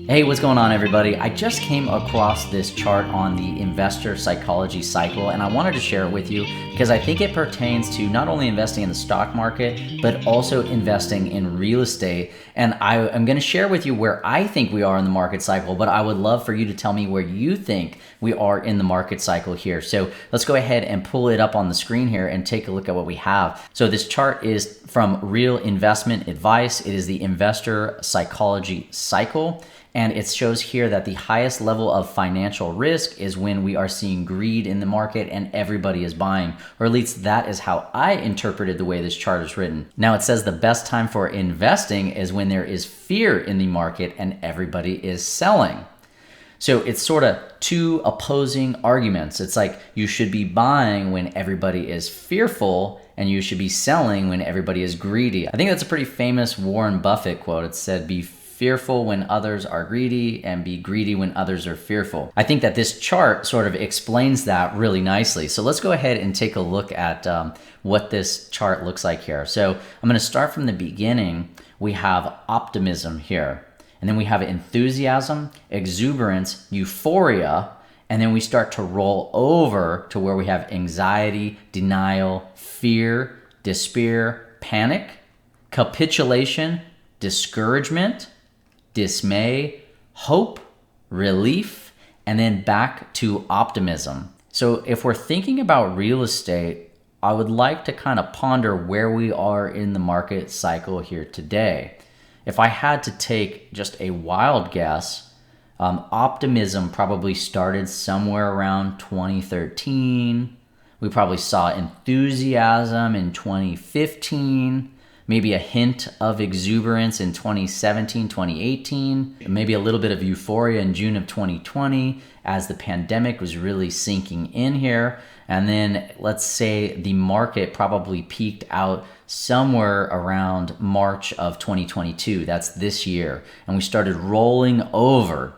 Hey, what's going on, everybody? I just came across this chart on the investor psychology cycle, and I wanted to share it with you because I think it pertains to not only investing in the stock market, but also investing in real estate. And I'm going to share with you where I think we are in the market cycle, but I would love for you to tell me where you think we are in the market cycle here. So let's go ahead and pull it up on the screen here and take a look at what we have. So this chart is from Real Investment Advice. It is the investor psychology cycle. And it shows here that the highest level of financial risk is when we are seeing greed in the market and everybody is buying, or at least that is how I interpreted the way this chart is written. Now it says the best time for investing is when there is fear in the market and everybody is selling. So it's sort of two opposing arguments. It's like you should be buying when everybody is fearful and you should be selling when everybody is greedy. I think that's a pretty famous Warren Buffett quote. It said, "Be fearful when others are greedy and be greedy when others are fearful." I think that this chart sort of explains that really nicely. So let's go ahead and take a look at what this chart looks like here. So I'm going to start from the beginning. We have optimism here, and then we have enthusiasm, exuberance, euphoria, and then we start to roll over to where we have anxiety, denial, fear, despair, panic, capitulation, discouragement, dismay, hope, relief, and then back to optimism. So if we're thinking about real estate, I would like to kind of ponder where we are in the market cycle here today. If I had to take just a wild guess, optimism probably started somewhere around 2013. We probably saw enthusiasm in 2015. Maybe a hint of exuberance in 2017, 2018, maybe a little bit of euphoria in June of 2020 as the pandemic was really sinking in here. And then let's say the market probably peaked out somewhere around March of 2022. That's this year. And we started rolling over.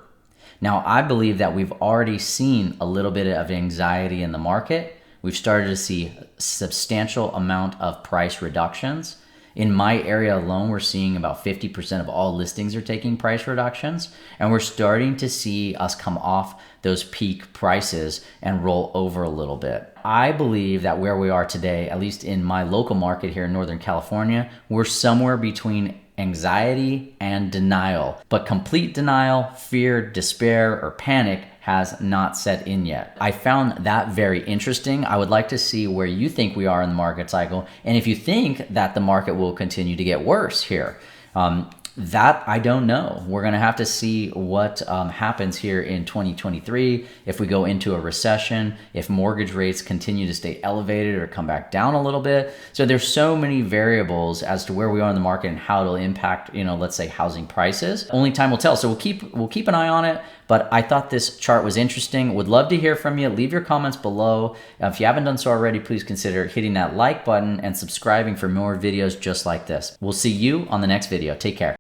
Now, I believe that we've already seen a little bit of anxiety in the market. We've started to see a substantial amount of price reductions. In my area alone, we're seeing about 50% of all listings are taking price reductions, and we're starting to see us come off those peak prices and roll over a little bit. I believe that where we are today, at least in my local market here in Northern California, we're somewhere between anxiety and denial, but complete denial, fear, despair, or panic has not set in yet. I found that very interesting. I would like to see where you think we are in the market cycle, and if you think that the market will continue to get worse here. That I don't know. We're gonna have to see what happens here in 2023, if we go into a recession, if mortgage rates continue to stay elevated or come back down a little bit. So there's so many variables as to where we are in the market and how it'll impact, let's say housing prices. Only time will tell. So we'll keep an eye on it. But I thought this chart was interesting. Would love to hear from you. Leave your comments below. If you haven't done so already, please consider hitting that like button and subscribing for more videos just like this. We'll see you on the next video. Take care.